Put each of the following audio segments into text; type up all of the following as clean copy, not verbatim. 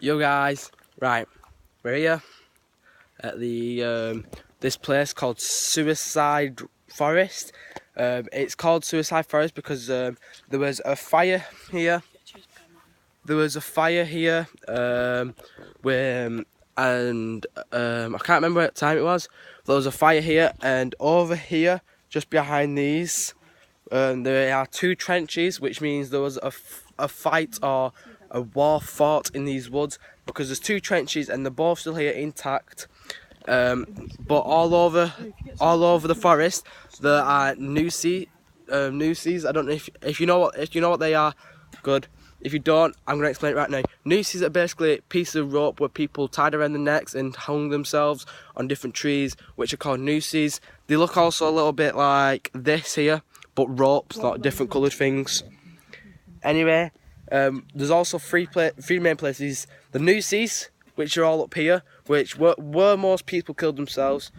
Yo guys, right, we're here at the this place called Suicide Forest. It's called Suicide Forest because there was a fire here. There was a fire here, and I can't remember what time it was. There was a fire here, and over here, just behind these, there are two trenches, which means there was a fight or a war fought in these woods, because there's two trenches and they're both still here intact. But all over the forest there are nooses. Nooses. I don't know if you know what they are. Good. If you don't, I'm gonna explain it right now. Nooses are basically pieces of rope where people tied around their necks and hung themselves on different trees, which are called nooses. They look also a little bit like this here, but ropes, not different coloured things. Anyway, there's also three main places. The nooses, which are all up here, which where most people killed themselves.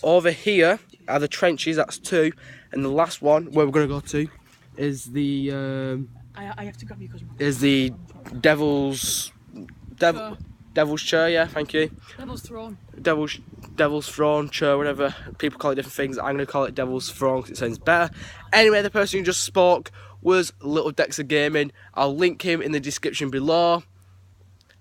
Over here are the trenches, that's two, and the last one where we're gonna go to is the I have to grab you because is the devil's chair. Yeah, thank you. Devil's throne. Devil's throne, chair, whatever. People call it different things. I'm gonna call it devil's throne because it sounds better. Anyway, the person who just spoke was Little Dexter Gaming. I'll link him in the description below.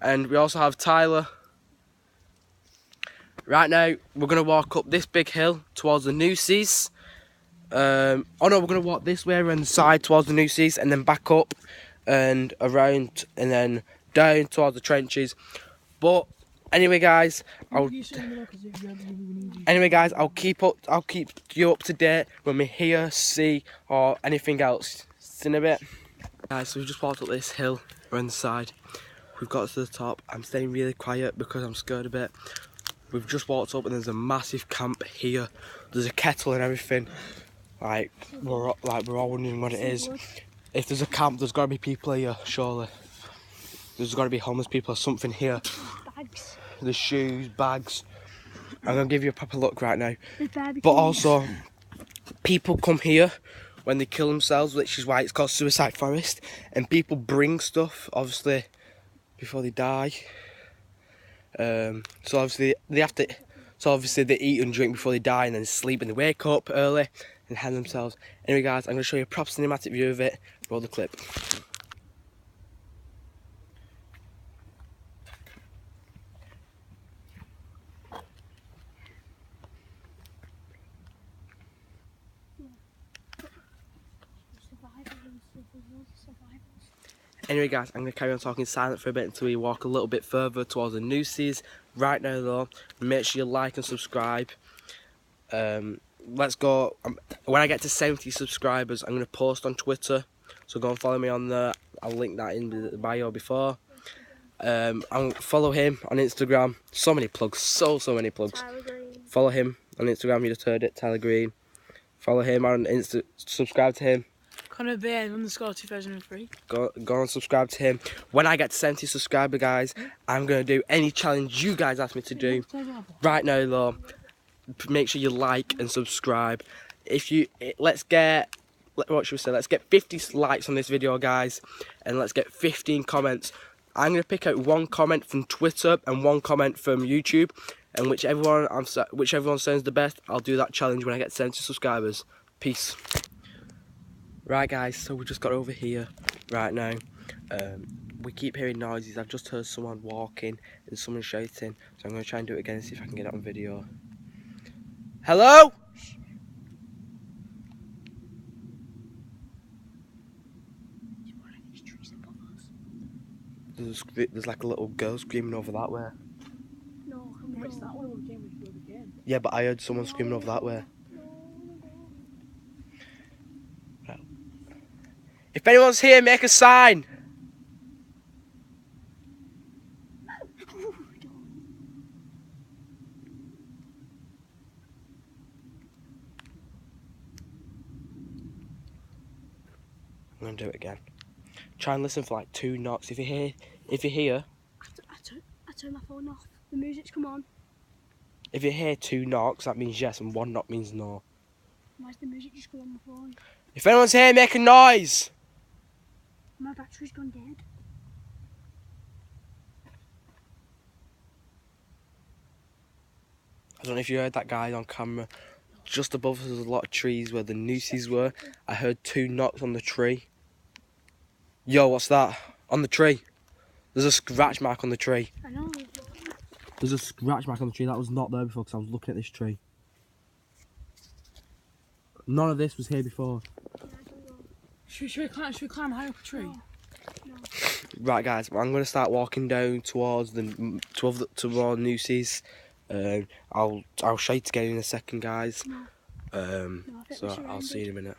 And we also have Tyler. Right now, we're gonna walk up this big hill towards the nooses. Oh no, we're gonna walk this way around the side towards the nooses, and then back up and around, and then down towards the trenches. But anyway, guys, I'll keep you up to date when we hear, see, or anything else. See in a bit. Guys, so we just walked up this hill around the side. We've got to the top. I'm staying really quiet because I'm scared a bit. We've just walked up and there's a massive camp here. There's a kettle and everything. Like we're all wondering what it is. If there's a camp, there's gotta be people here, surely. There's gotta be homeless people or something here. Bags. There's shoes, bags. I'm gonna give you a proper look right now. But also, people come here when they kill themselves, which is why it's called Suicide Forest. And people bring stuff, obviously, before they die. So obviously they eat and drink before they die, and then sleep and they wake up early and hang themselves. Anyway guys, I'm going to show you a proper cinematic view of it. Roll the clip. Anyway guys, I'm going to carry on talking silent for a bit until we walk a little bit further towards the nooses. Right now though, make sure you like and subscribe. Let's go. When I get to 70 subscribers, I'm going to post on Twitter. So go and follow me on there. I'll link that in the bio before. I'll follow him on Instagram. So many plugs, so many plugs. Follow him on Instagram, you just heard it, Tyler Green. Follow him on Insta, subscribe to him. Connor Baird _2003. Go and subscribe to him. When I get to 70 subscribers, guys, I'm going to do any challenge you guys ask me to do. Right now though, make sure you like and subscribe. Let's get 50 likes on this video, guys, and let's get 15 comments. I'm going to pick out one comment from Twitter and one comment from YouTube, and whichever one sounds the best, I'll do that challenge when I get 70 subscribers. Peace. Right guys, so we just got over here right now. We keep hearing noises. I've just heard someone walking and someone shouting, so I'm going to try and do it again and see if I can get it on video. Hello? There's like a little girl screaming over that way. No, it's that one again. Yeah, but I heard someone screaming over that way. Well, if anyone's here, make a sign. I'm gonna do it again. Try and listen for like 2 knocks. If you're here. I turned my phone off. The music's come on. If you hear 2 knocks, that means yes, and 1 knock means no. Why's the music just go on my phone? If anyone's here, make a noise. My battery's gone dead. I don't know if you heard that guy on camera. Just above us, there's a lot of trees where the nooses were. I heard 2 knocks on the tree. Yo, what's that? On the tree. There's a scratch mark on the tree. I know. There's a scratch mark on the tree. That was not there before because I was looking at this tree. None of this was here before. Should we climb high up a tree? No. Right, guys, I'm going to start walking down towards toward nooses. I'll show you together in a second, guys. No. So I'll see you in a minute.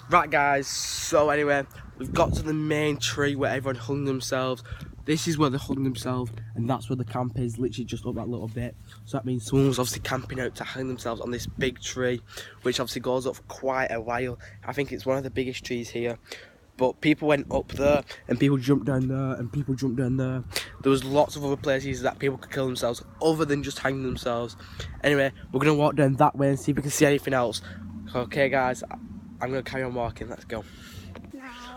Right, guys, so anyway, we've got to the main tree where everyone hung themselves. This is where they hung themselves, and that's where the camp is, literally just up that little bit. So that means someone was obviously camping out to hang themselves on this big tree, which obviously goes up for quite a while. I think it's one of the biggest trees here. But people went up there, and people jumped down there, and people jumped down there. There was lots of other places that people could kill themselves, other than just hanging themselves. Anyway, we're going to walk down that way and see if we can see anything else. Okay, guys, I'm going to carry on walking. Let's go.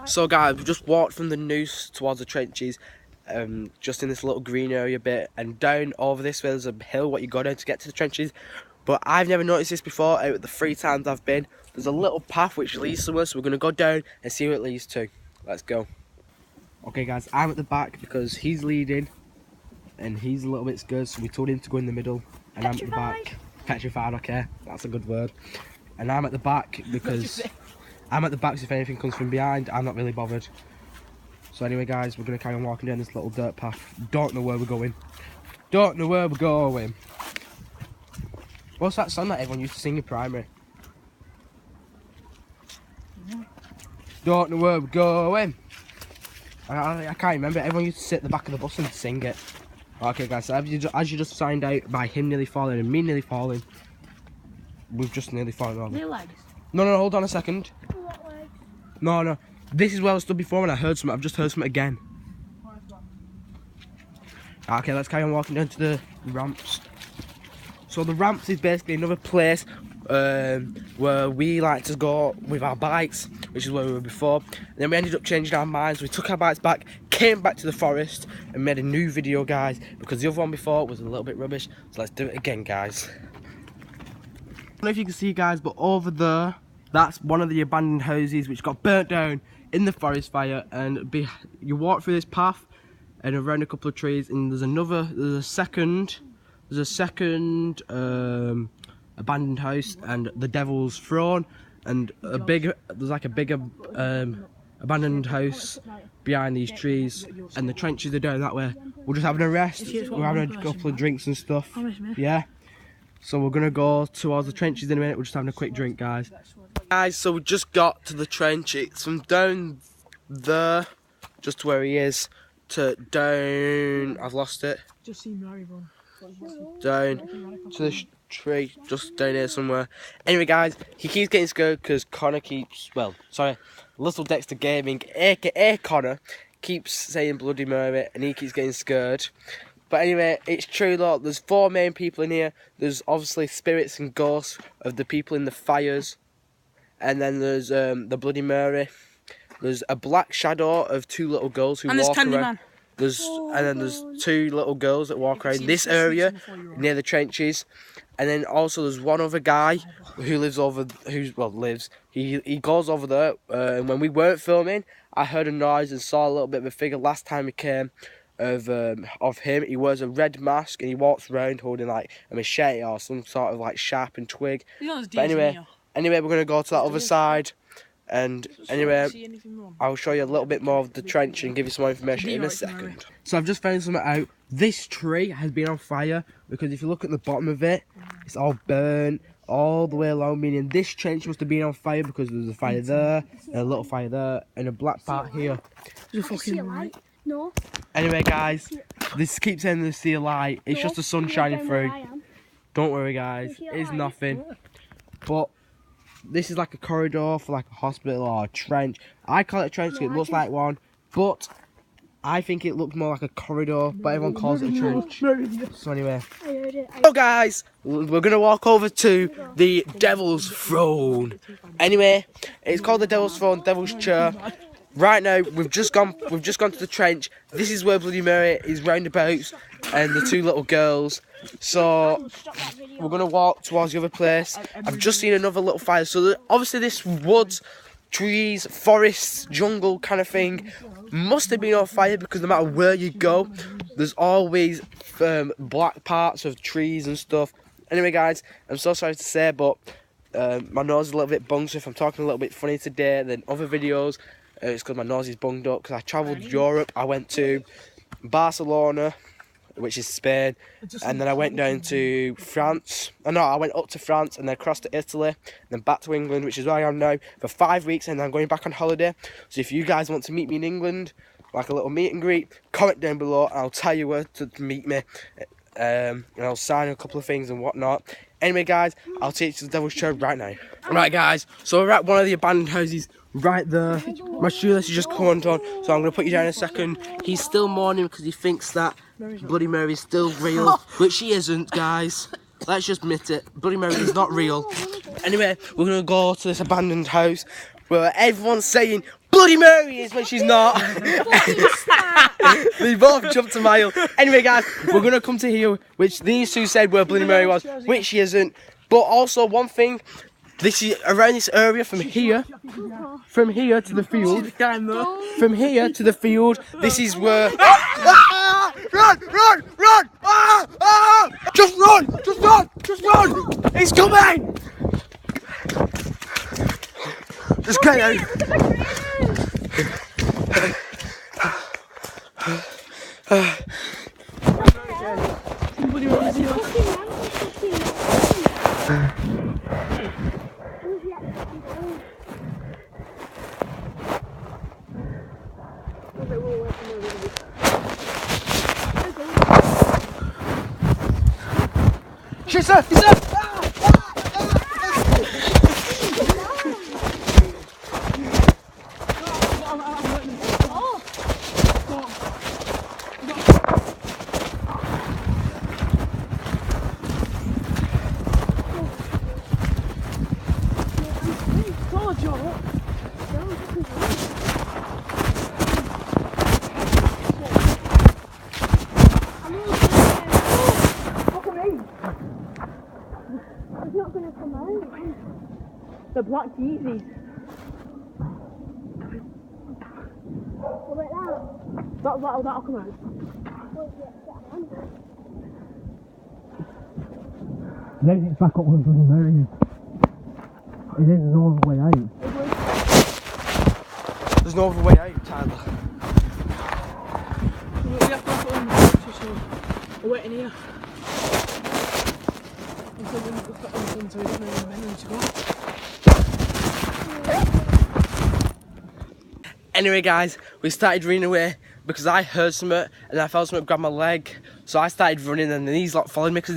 So, guys, we just walked from the noose towards the trenches, just in this little green area bit, and down over this way there's a hill what you go down to get to the trenches. But I've never noticed this before out of the 3 times I've been. There's a little path which leads somewhere, so we're going to go down and see where it leads to. Let's go. Okay, guys, I'm at the back because he's leading and he's a little bit scared, so we told him to go in the middle, and I'm at the back. Petrified, okay, that's a good word. And I'm at the back because so if anything comes from behind, I'm not really bothered. So anyway, guys, we're going to carry on walking down this little dirt path. Don't know where we're going. Don't know where we're going. What's that song that everyone used to sing in primary? Don't know where we're going. I can't remember. Everyone used to sit at the back of the bus and sing it. Okay, guys, so as you just signed out by him nearly falling and me nearly falling, we've just nearly fallen over. Your legs? No, hold on a second. What legs? No. This is where I stood before and I heard something. I've just heard something again. Okay, let's carry on walking down to the ramps. So the ramps is basically another place where we like to go with our bikes, which is where we were before. And then we ended up changing our minds. We took our bikes back, came back to the forest and made a new video, guys, because the other one before was a little bit rubbish. So let's do it again, guys. I don't know if you can see, guys, but over there, that's one of the abandoned houses which got burnt down in the forest fire. And you walk through this path and around a couple of trees, and there's a second abandoned house and the Devil's Throne, and there's like a bigger abandoned house behind these trees, and the trenches are down that way. We're just having a rest. We're having a couple of drinks and stuff. Yeah. So we're gonna go towards the trenches in a minute. We're just having a quick drink, guys. Guys, so we just got to the trench. It's from down there, just to where he is, to down. I've lost it. Just see Mary, bro. Down to the tree, just down here somewhere. Anyway, guys, he keeps getting scared because Connor Little Dexter Gaming, aka Connor, keeps saying Bloody Mary, and he keeps getting scared. But anyway, it's true, look, there's 4 main people in here. There's obviously spirits and ghosts of the people in the fires. And then there's the Bloody Mary. There's a black shadow of 2 little girls who walk around. And then there's 2 little girls that walk around this area near the trenches. And then also there's one other guy who lives he goes over there. And when we weren't filming, I heard a noise and saw a little bit of a figure last time he came of him. He wears a red mask and he walks around holding like a machete or some sort of like sharpened twig. But anyway, we're gonna go to that other side. And anyway, I'll show you a little bit more of the trench and give you some more information in a second. So I've just found something out. This tree has been on fire because if you look at the bottom of it, it's all burnt all the way along, meaning this trench must have been on fire because there's a fire there, and a little fire there, and a black part here. There's a fucking light. No. Anyway, guys, this keeps saying there's see a light. It's just the sun shining through. Don't worry, guys, it's nothing. But this is like a corridor for like a hospital or a trench. I call it a trench because it looks like one, but I think it looks more like a corridor, but everyone calls it a trench. So anyway, so guys, we're gonna walk over to the Devil's Throne. Anyway, it's called the Devil's Throne, Devil's Chair. Right now, we've just gone to the trench. This is where Bloody Mary is roundabouts, and the two little girls. So we're gonna walk towards the other place. I've just seen another little fire. So obviously this woods, trees, forests, jungle kind of thing must have been on fire, because no matter where you go, there's always black parts of trees and stuff. Anyway, guys, I'm so sorry to say, but my nose is a little bit bunged, so if I'm talking a little bit funny today than other videos, it's because my nose is bunged up, because I travelled Europe. I went to Barcelona, which is Spain, and then I went down to France. No, I went up to France and then across to Italy, and then back to England, which is where I am now, for 5 weeks, and then I'm going back on holiday. So if you guys want to meet me in England, like a little meet and greet, comment down below and I'll tell you where to meet me, and I'll sign a couple of things and whatnot. Anyway, guys, I'll take you to the Devil's Chair right now. Right, guys, so we're at one of the abandoned houses right there. My shoelace is just come undone, so I'm going to put you down in a second. He's still mourning because he thinks that Bloody Mary's still real, which she isn't, guys. Let's just admit it. Bloody Mary is not real. Anyway, we're going to go to this abandoned house where everyone's saying Bloody Mary is when she's not. They both jumped a mile. Anyway, guys, we're going to come to here, which these two said where Bloody Mary was, which she isn't. But also, one thing, this is around this area from here to the field. From here to the field, this is where. Run! Run! Run! Ah! Ah! Just run! Just run! Just run! He's coming! Just get out. She's up! He's up! The black Yeezys. That'll come out. Then it's back up with Bloody Mary. It is no other way out. There's no other way out, Tyler. We have to put on the boat, so we're waiting here. Until we've got anything, so we don't know when we're to go. Anyway, guys, we started running away because I heard something and I felt something grab my leg. So I started running, and then these lot followed me because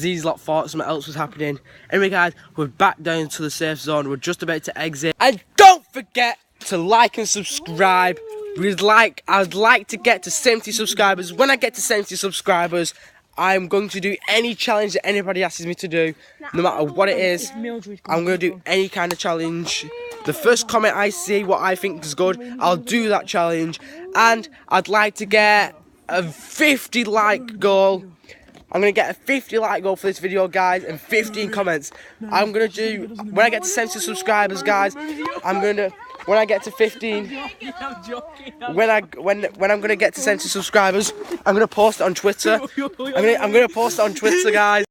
these lot thought something else was happening. Anyway, guys, we're back down to the safe zone. We're just about to exit. And don't forget to like and subscribe. I'd like to get to 70 subscribers. When I get to 70 subscribers, I'm going to do any challenge that anybody asks me to do, no matter what it is. I'm going to do any kind of challenge. The first comment I see what I think is good, I'll do that challenge. And I'd like to get a 50 like goal. I'm going to get a 50 like goal for this video, guys, and 15 comments. I'm going to do, when I get to 70 subscribers, guys, I'm going to, when I get to 15, when I'm going to get to 70 subscribers, I'm going to post it on Twitter. I'm going to post it on Twitter, guys.